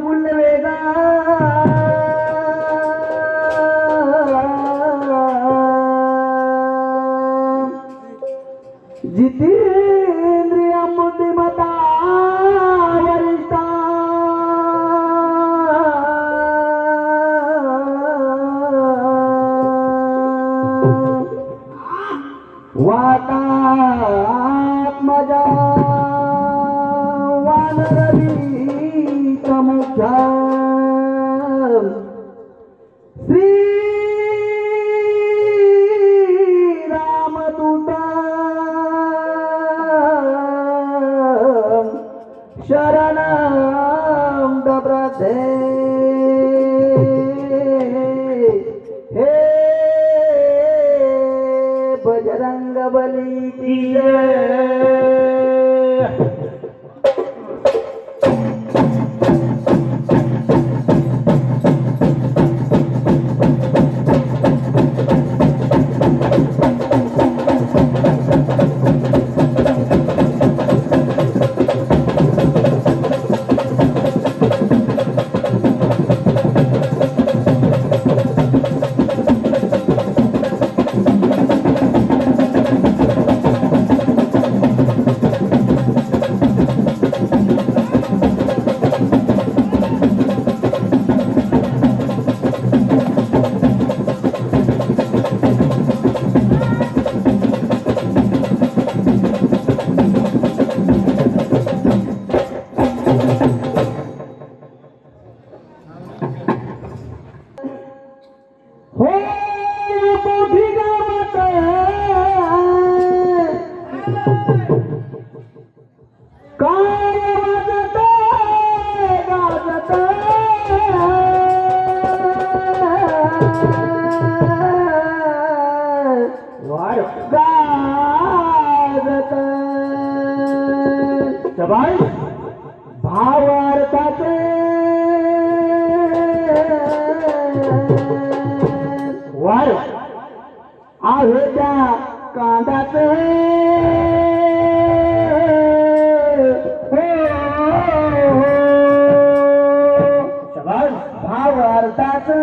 उल्वेगा जितेंद्रिय बुद्धिमता वरिष्ठा वातात्मजा वानरवीत मुख्या श्री रामदूता शरणं दब्रते हे बजरंगबली की जय। भावार्थाचे वार आहे त्या कांदाचे भावार्थाचे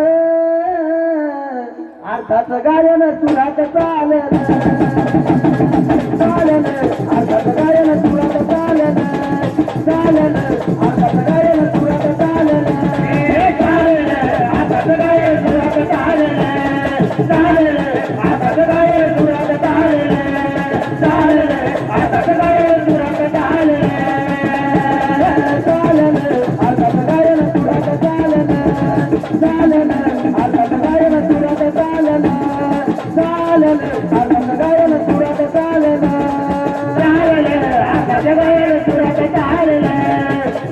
अर्थाचं गायन सुरात चालेल चालेल अर्थाचं गायन सुरात चालेल चालेल अर्थाचं गायन सुरात चालेल चालेल अर्थाचं गायन सुरात चालेल चालेल अर्थाचं गायन सुरात चालेल चालेल अर्थाचं गायन सुरात चालेल चालेल अर्थाचं गायन सुरात चालेल चालेल अर्थाचं गायन सुरात चालेल चालेल अर्थाचं गायन सुरात चालेल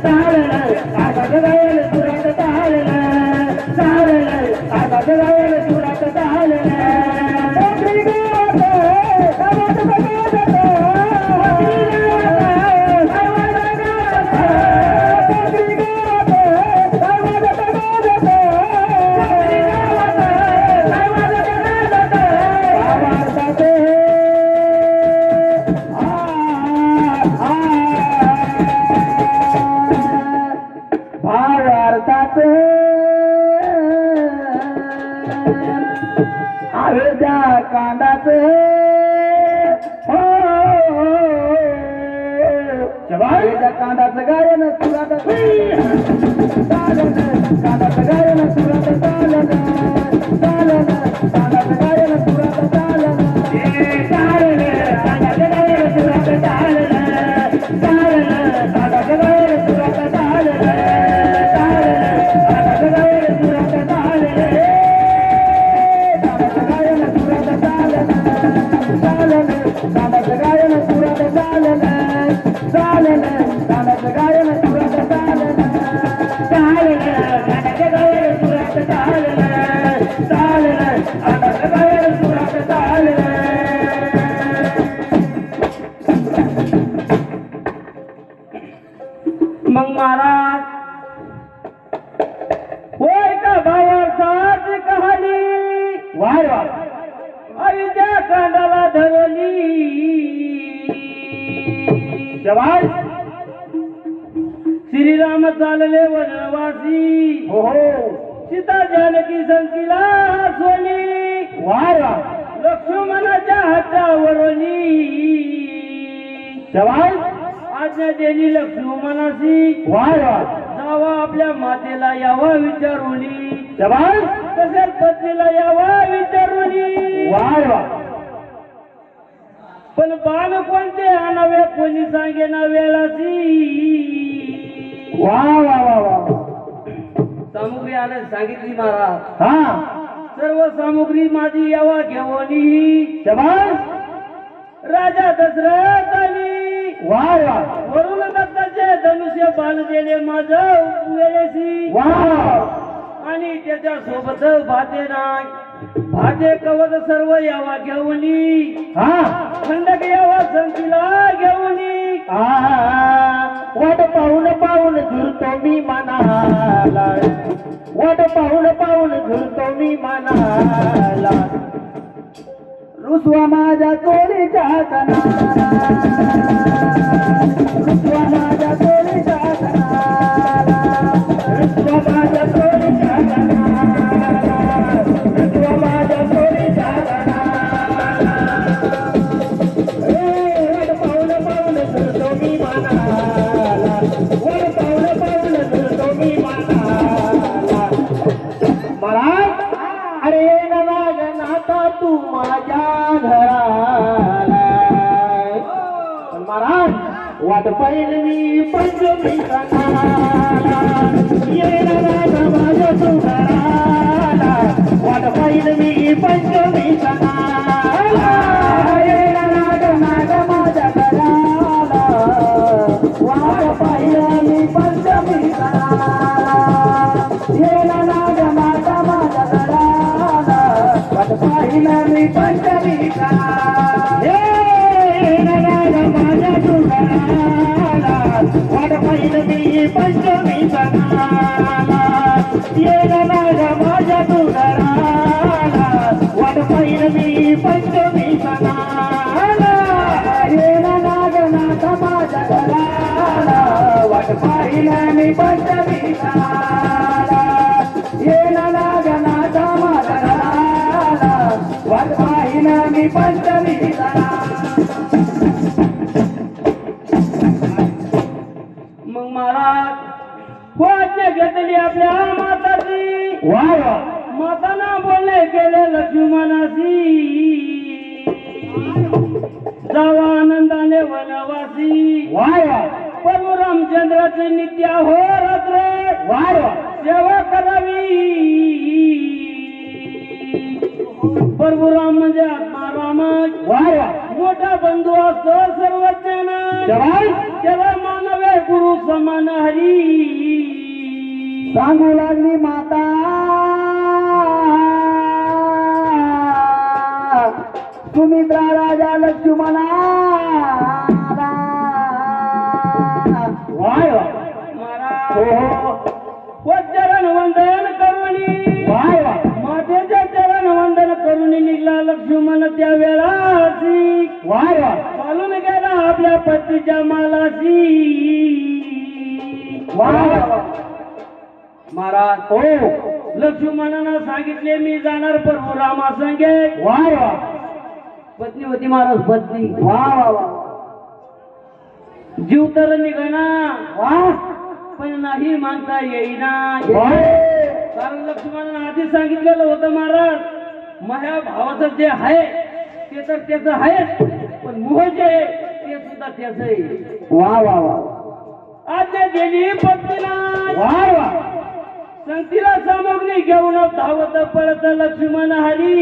चालेल अर्थाचं गायन सुरात चालेल चालेल अर्थाचं गायन सुरात चालेल चालेल अर्थाचं गायन सुरात चालेल अर्ध्या कांदाचे अर्ध्या कांदाचं गायन सुरात चालेल कांदाचं गायन सुरात चालेल चालेल कांदाचं गायन सुरात चालेल चालेल कांदाचं गायन सुरात चालेल चालेल कांदाचं गायन सुरात चालेल चालेल कांदाचं गायन सुरात चालेल कांदाचं गायन सुरात चालेल चालेल कांदाचं गायन सुरात चालेल चालेल कांदाचं गायन सुरात चालेल चालेल कांदाचं गायन सुरात चालेल मग महाराज होय का भावार्थाच कहाणी वाय वाय आई त्या कांदाला धरली श्रीराम चालले वनवासी हो हो सीता जानकी संकीला सोनी वाह वाह लक्ष्मणाच्या हातावरणी जवान आज्ञा दिली लक्ष्मणाशी वाह वाह जावा आपल्या मातेला यावा विचारुनी जवान तसेच पत्नीला यावा विचारुनी वाह वाह पण बाण कोणते आणावे कोणी सांगेना वेळाची वाह वाह वाह वाह सामुग्री आल्यास सांगितली महाराज हा सर्व सामुग्री माझी यावा घेऊनी जवान राजा दशरथ आली वाह वाह वरुण दत्ताचे धनुष्य बाण दिले माझ्या वेळेशी वाह आणि त्याच्या सोबत भाते नाही भाते कवच सर्व यावा घेऊनी हा खंडक यावा संतीला घेऊनी वाट पाहून पाहून झुरतो मी मनाला वाट पाहून पाहून झुरतो मी मनाला रुसवा माझ्या तोडीच्या कणाला रुसवा माझ्या तोडीच्या कणाला रुसवा माझ्या तोडीच्या कणाला रुसवा माझ्या तोडीच्या कणाला वाट पाहून पाहून झुरतो मी मनाला वाट पाहून पाहून झुरतो मी मनाला महाराज अरे नाता तू माझ्या घराला पण महाराज वाट पाहिल मी पंचमी सणाला ये नाता माझ्या तू घराला वाट पाहिल मी पंचमी सणाला ये नाता माझ्या घराला वाट पाहिल मी पंचमी सणाला ये नाता माझ्या घराला वाट पाहिल मी पंचमी सणाला हे नाता माझ्या तू घराला वाट पाहिल मी पंचमी सणाला ये नाता माझ्या तू घराला वाट पाहिल मी पंचमी सणाला ये नाता माझ्या घराला वाट पाहिल मी पंचमी सणाला ये नाता माझ्या घराला वाट पाहिल मी पंचमी सणाला मग महाराज हो आज्ञा घेतली आपल्या माताची वाह वाह माताना बोलणे केले लक्ष्मणाशी जावा आनंदाने वनवासी वाह वाह प्रभू रामचंद्राचे नित्य हो रात्र वाह वाह सेवा करावी प्रभू राम म्हणजे आत्मा राम वाह वाह मोठा बंधू असतो सर्वज्ञान जवान त्याला मानवे गुरु समान हरी सांगू लागली माता सुमित्रा राजा लक्ष्मणाला वाह वाह महाराज हो चरण वंदन करुणी वाह वाह मातेचे चरण वंदन करुणी निघाला लक्ष्मण त्या वेळासी वाह वाह चालून गेला आपल्या पतीच्या मालाशी वाह वाह महाराज हो लक्ष्मणानं सांगितले मी जाणार प्रभू रामा संगे वाह वाह पत्नी होती महाराज पत्नी वाह वाह वाह जीव तर निघना वाह पण नाही मानता येईना वाह कारण लक्ष्मणानं आधी सांगितलेलं होतं महाराज माझ्या भावाचं जे आहे ते तर त्याचं आहे पण मोह जे आहे ते सुद्धा त्याच आहे वाह वाह वाह आज्ञा दिली पत्नीला वाह वाह संगतीला सामग्री घेऊन धावत पळत लक्ष्मण हरी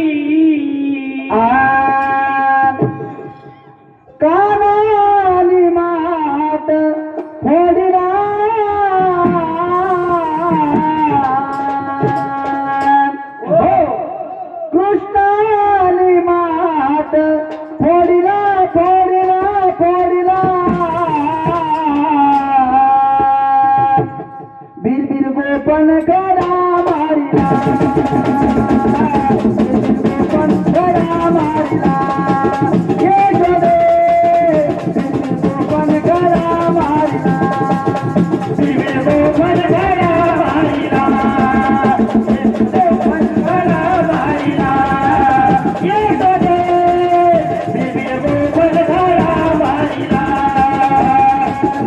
कानाली मात फोडिला हो कृष्णाली मात फोडिला फोडिला फोडिला बीर बीर गोपन करा मारिला गोपन करा मारिला ये जोडे बीर बीर गोपन करा मारिला बिबिर गोपाल घरा बाईला गोपाल घरा बाईला यशोदे बिबिर गोपाल घरा बाईला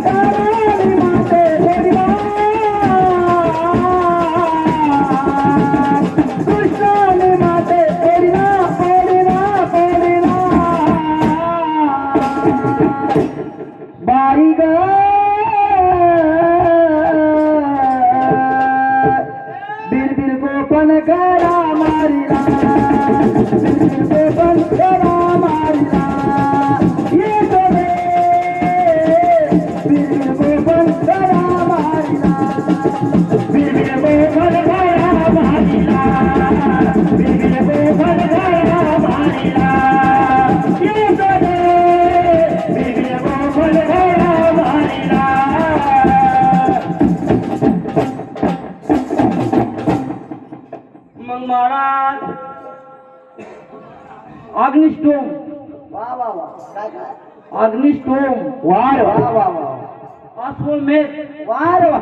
काली माते गोरिया कृष्णाने माते गोरिया गोरिया गोरिया बाई ग बिरबिर गोपन करा मारिला बिरबिर गोपन करा मारिला ये सोने बिरबिर गोपन करा मारिला बिरबिर गोपन करा मारिला बिरबिर गोपन करा मारिला ये सोने बिरबिर गोपन करा मारिला मग महाराज अग्निस्टोम वा वा वा काय काय अग्निस्टोम वार वा वा वा अश्वमेध वार वा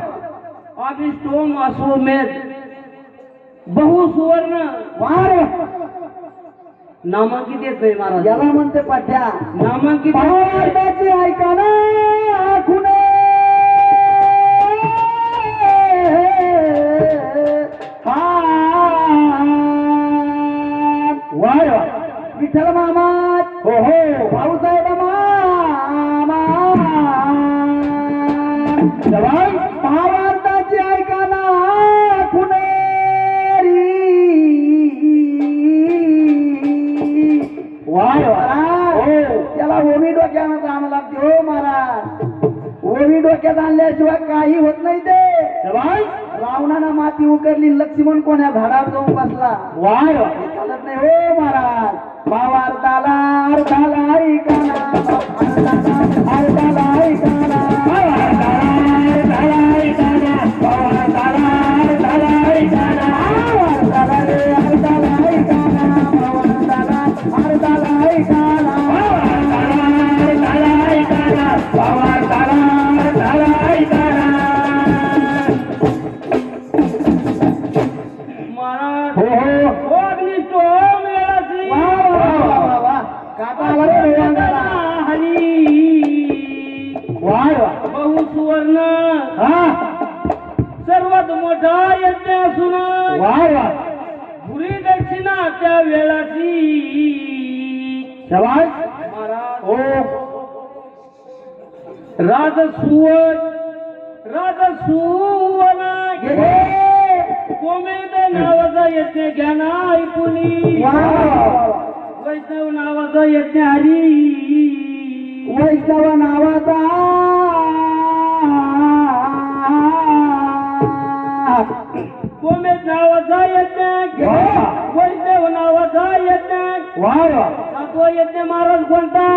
अग्निस्टोम अश्वमेध बहु सुवर्ण वार वा नामांकित येत महाराज याला म्हणते पाठ्या नामांकित पावार्धाची ऐका ना खुने वार वा विठ्ठल मामा हो हो भाऊसाहेब मामा जवान भावार्धाची ऐका ना खुनेरी वार वा हो त्याला ओवी डोक्यानं जाणं लागते हो महाराज ओवी डोक्यात आणल्याशिवाय काही होत नाही ते जवान रावणानं माती उकरली लक्ष्मण कोण्या झाडावर जाऊन बसला वार चालत नाही हो महाराज भावार्धाला अर्धाला ऐकाना अर्धाला ऐकाना भावार्धाला ऐकाना भावार्धाला अर्धाला ऐकाना भावार्धाला रे अर्धाला ऐकाना भावार्धाला अर्धाला ऐकाना भावार्धाला अर्धाला ऐकाना भावार्धाला अर्धाला ऐकाना महाराज हो हो हो अग्निस्टोम वेळाची वा वा वा वा वा काटावर रेवांगाला हरी वार वा बहु सुवर्ण हा सर्वात मोठा यज्ञ असून वार वा पुरी दक्षिणा त्या वेळाची शबाश महाराज ओ राजसुवन गेले कोमेद नावाचा यज्ञ घ्याना ऐकुनी वा वा वा वैष्णव नावाचा यज्ञ हरी वैष्णव नावाचा कोमेद नावाचा यज्ञ वैष्णव नावाचा यज्ञ वार वा सातवा यज्ञ महाराज कोणता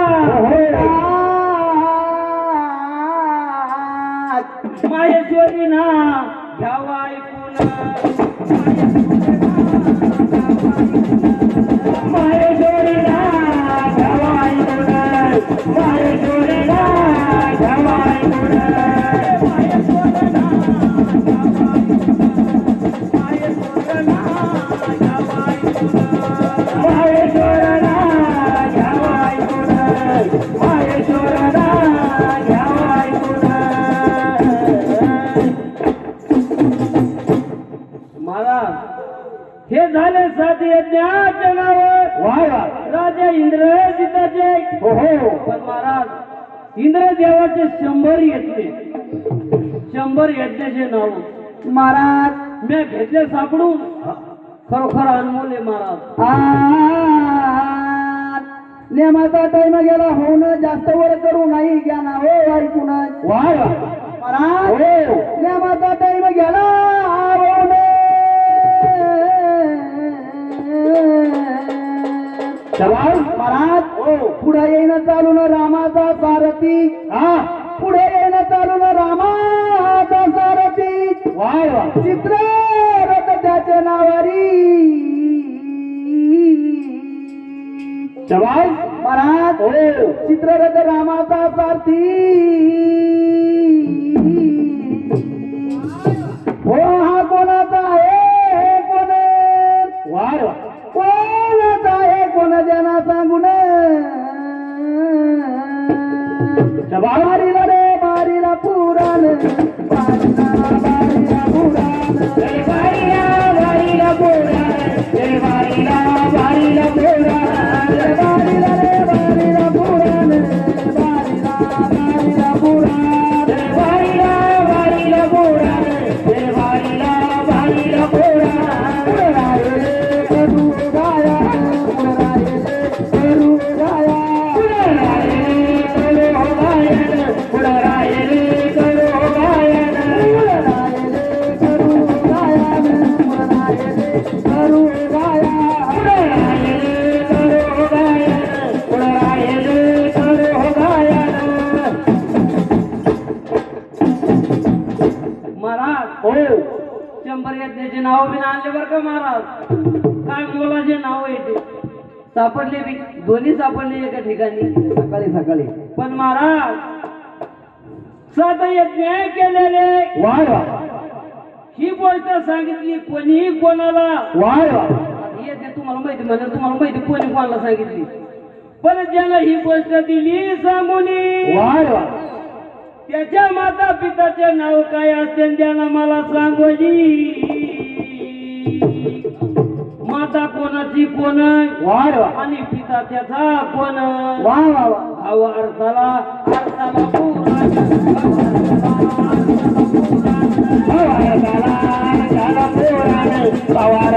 माहेश्वरी ना घ्यावा ऐकून माहेश्वरी ना घ्यावा ऐकून माहेश्वरी ना घ्यावा ऐकून माहेश्वरना घ्यावा ऐकून माहेश्वरना घ्यावा ऐकून महाराज हे झाले सात यज्ञाच्या नाव वा वा राजा इंद्रजिताचे हो हो पण महाराज इंद्रदेवाचे 100 यज्ञ 100 यज्ञाचे नाव महाराज मी घेतले सापडून खरोखर अनमोल आहे महाराज नेमाचा टाइम गेला होऊन जास्त वर करू नाही घ्या ना हो ऐकून वा वा महाराज हो नेमाचा टाइम गेला होऊन महाराज हो पुढे येणं चालून रामाचा सारथी हा पुढे येणं चालून रामाचा सारथी वा वा चित्र रथ त्याच्या नावारी शबाश महाराज हो चित्ररथ रामाचा सारथी महाराज हो शंभर यज्ञाचे नाव बी आणले बरं का महाराज. काय मोलाचे नाव आहे ते सापडले बी, दोन्ही सापडले एका ठिकाणी सकाळी सकाळी. पण महाराज सात यज्ञ केलेले वाढ वा ही गोष्ट सांगितली कोणीही कोणाला. वाढ वा आता यज्ञ तुम्हाला माहिती म्हणजे तुम्हाला माहिती कोणी कोणाला सांगितली, पण ज्यानं ही गोष्ट दिली सांगूनी वाढ वा त्याच्या माता पिताचे नाव काय असते त्यानं मला सांगोजी. माता कोणाची कोण वाढ वा आणि पिता त्याचा कोण. वा वा वा भाव अर्थाला अर्थाला पुराण, पवार